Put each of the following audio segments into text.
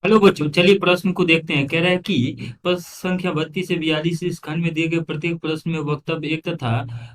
Hello बच्चों, चलिए प्रश्न को देखते हैं। कह रहा है कि प्रश्न संख्या 32 से 42 इस खंड में दिए गए प्रत्येक प्रश्न में वक्तव्य एक तथा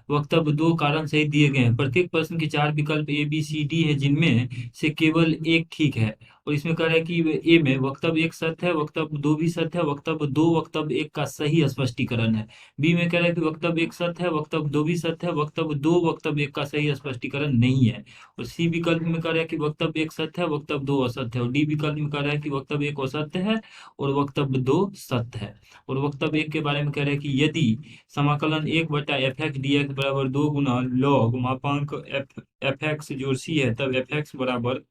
वक्तव्य दो कारण सहित दिए गए हैं। प्रत्येक प्रश्न के चार विकल्प ए बी सी डी है, जिनमें से केवल एक ठीक है। और इसमें कह रहा है कि ए में वक्तव्य एक सत्य है, वक्तव्य दो भी सत्य है, वक्तव्य दो वक्तव्य एक का सही स्पष्टीकरण है। बी में कह रहा है कि वक्तव्य एक सत्य है, वक्तव्य दो भी सत्य है, वक्तव्य दो वक्तव्य एक का सही स्पष्टीकरण नहीं है। और सी विकल्प में कह रहा है कि वक्तव्य एक सत्य है, वक्तव्य दो असत्य है। और डी विकल्प में कह रहा है कि वक्तव्य एक असत्य है और वक्तव्य दो सत्य है। और वक्तव्य एक के बारे में कह रहा है कि यदि समाकलन एक बटा एफ एक्स डी एक्स बराबर दो गुना लॉग मापांक एफ एक्स जोड़ सी है, तब एफ एक्स बराबर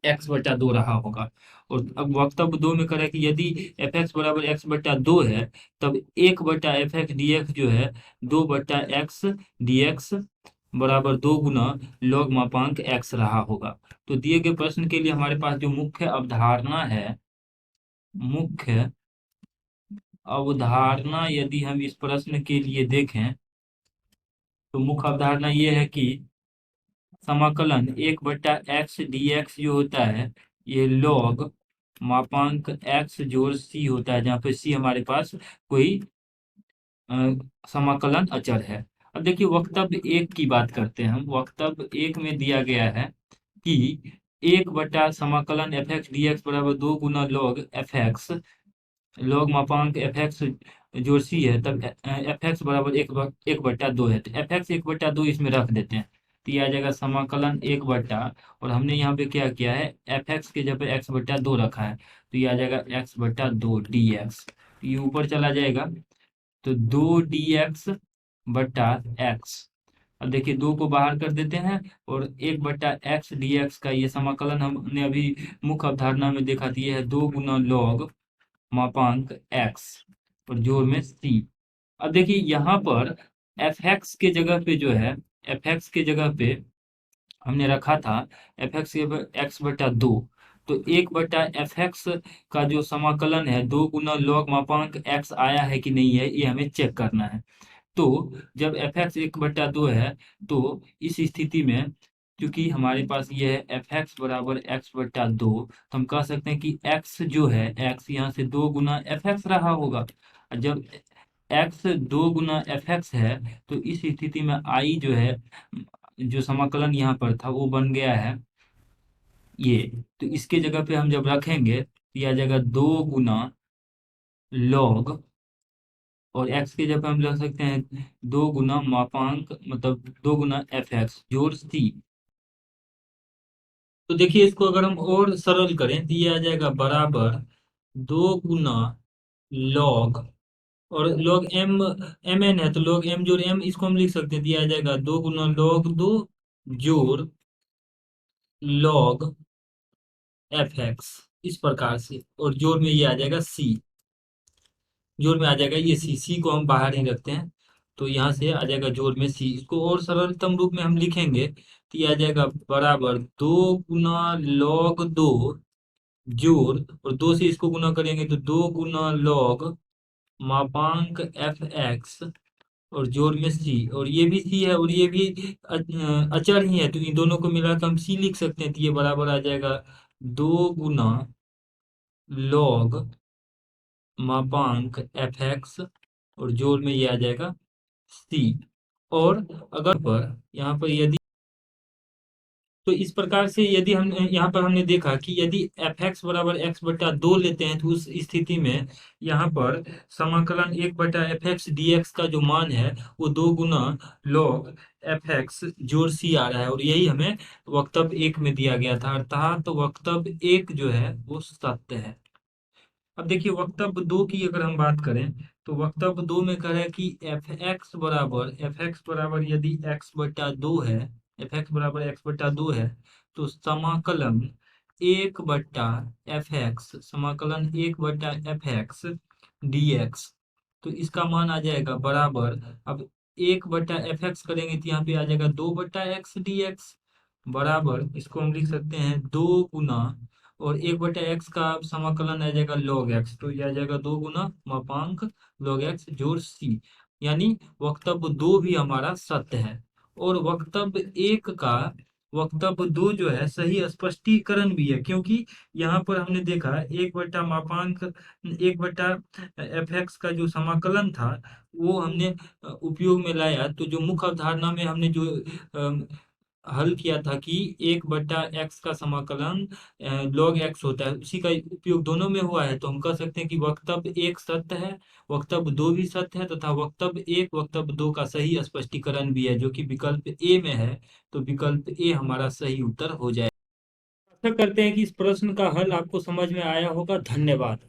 एक्स बटा दो रहा होगा। और अब वक्तव्य दो में करें कि यदि एफ एक्स बराबर एक्स बटा दो है, तब एक बटा एफ एक्स डी एक्स जो है दो बटा एक्स डी एक्स बराबर दो गुना लॉग मापांक एक्स रहा होगा। तो दिए गए प्रश्न के लिए हमारे पास जो मुख्य अवधारणा है, मुख्य अवधारणा यदि हम इस प्रश्न के लिए देखें, तो मुख्य अवधारणा ये है कि समाकलन एक बटा एक्स डी एक्स जो होता है, ये लॉग मापांक एक्स जोड़ सी होता है, जहाँ पे सी हमारे पास कोई अ, समाकलन अचर है। अब देखिए वक्तव्य एक की बात करते हैं हम। वक्तव्य एक में दिया गया है कि एक बटा समाकलन एफ एक्स डी एक्स बराबर दो गुना लॉग एफ एक्स, लॉग मापांक एफ एक्स जोड़ सी है, तब एफ एक्स बराबर एक बट्टा दो है। तो एफ एक्स एक बट्टा दो इसमें रख देते हैं, तो ये आ जाएगा समाकलन एक बट्टा, और हमने यहाँ पे क्या किया है, एफ एक्स के जगह एक्स बट्टा दो रखा है, तो ये आ जाएगा एक्स बट्टा दो डी एक्स। ये ऊपर चला जाएगा, तो दो डी एक्स बट्टा एक्स। अब देखिए दो को बाहर कर देते हैं, और एक बट्टा एक्स डी एक्स का ये समाकलन हमने अभी मुख्य अवधारणा में देखा दिया है दो गुना लॉग मापांक एक्स और जोड़ में सी। अब देखिए यहाँ पर एफ एक्स के जगह पे जो है, एफ एक्स के जगह पे हमने रखा था एफ एक्स एक्स बटा दो। तो एक बटा एफ एक्स का जो समाकलन है दो गुना लॉग मापांक एक्स आया है कि नहीं है, ये हमें चेक करना है। तो जब एफ एक्स एक बटा दो है, तो इस स्थिति में क्योंकि हमारे पास ये है एफ एक्स बराबर एक्स बटा दो, तो हम कह सकते हैं कि एक्स जो है, एक्स यहाँ से दो गुना एफ एक्स रहा होगा। और जब एक्स दो गुना एफ एक्स है, तो इस स्थिति में आई जो है, जो समाकलन यहाँ पर था वो बन गया है ये। तो इसके जगह पे हम जब रखेंगे तो यह आ जाएगा दो गुना लॉग, और एक्स के जगह हम लिख सकते हैं दो गुना मापांक, मतलब दो गुना एफ एक्स जोड़ सी। तो देखिए इसको अगर हम और सरल करें तो ये आ जाएगा बराबर दो गुना लॉग, और लॉग एम एम एन है, तो लॉग एम जोड़ एम इसको हम लिख सकते हैं, दिया आ जाएगा दो गुना लॉग दो जोड़ लॉग एफ एक्स, इस प्रकार से। और जोड़ में ये आ जाएगा सी, जोड़ में आ जाएगा ये सी, सी को हम बाहर ही रखते हैं, तो यहाँ से आ जाएगा जोड़ में सी। इसको और सरलतम रूप में हम लिखेंगे तो ये आ जाएगा बराबर दो गुना लॉग दो जोड़, और दो से इसको गुना करेंगे तो दो गुना लॉग मापांक एफ एक्स और जोड़ में सी, और ये भी सी है और ये भी अचर ही है, तो इन दोनों को मिलाकर हम सी लिख सकते हैं, तो ये बराबर आ जाएगा दो गुना लॉग मापांक एफ एक्स और जोड़ में ये आ जाएगा सी। और अगर पर यहाँ पर यदि, तो इस प्रकार से यदि हम यहाँ पर हमने देखा कि यदि एफ एक्स बराबर एक्स बटा दो लेते हैं, तो उस स्थिति में यहाँ पर समाकलन एक बटा एफ एक्स डी एक्स का जो मान है वो दो गुना लॉग एफ एक्स जोड़ सी आ रहा है, और यही हमें वक्तव्य एक में दिया गया था, अर्थात तो वक्तव्य एक जो है वो सत्य है। अब देखिए वक्तव्य दो की अगर हम बात करें, तो वक्तव्य दो में कह रहा है कि एफ एक्स बराबर यदि एक्स बटा दो है, एफ एक्स बराबर एक्स बटा दो है, तो समाकलन एक बटा एफ एक्स, समाकलन एक बटा एफ एक्स डी एक्स, तो इसका मान आ जाएगा बराबर, अब एक बटा एफ एक्स करेंगे तो यहाँ पे आ जाएगा दो बटा एक्स डी एक्स, बराबर इसको हम लिख सकते हैं दो गुना, और एक बटा एक्स का समाकलन आ जाएगा लॉग एक्स, तो ये आ जाएगा दो गुना मापांक लॉग एक्स जोड़ सी। यानी वक्तव्य दो भी हमारा सत्य है, और वक्तव्य एक का वक्तव्य दो जो है सही स्पष्टीकरण भी है, क्योंकि यहाँ पर हमने देखा 1/मापांक 1/f(x) का जो समाकलन था वो हमने उपयोग में लाया। तो जो मुख्य अवधारणा में हमने जो हल किया था कि 1/x का समाकलन log x होता है, उसी का उपयोग दोनों में हुआ है। तो हम कह सकते हैं कि वक्तव्य एक सत्य है, वक्तव्य दो भी सत्य है, तथा वक्तव्य एक वक्तव्य दो का सही स्पष्टीकरण भी है, जो कि विकल्प ए में है। तो विकल्प ए हमारा सही उत्तर हो जाए। आशा करते हैं कि इस प्रश्न का हल आपको समझ में आया होगा। धन्यवाद।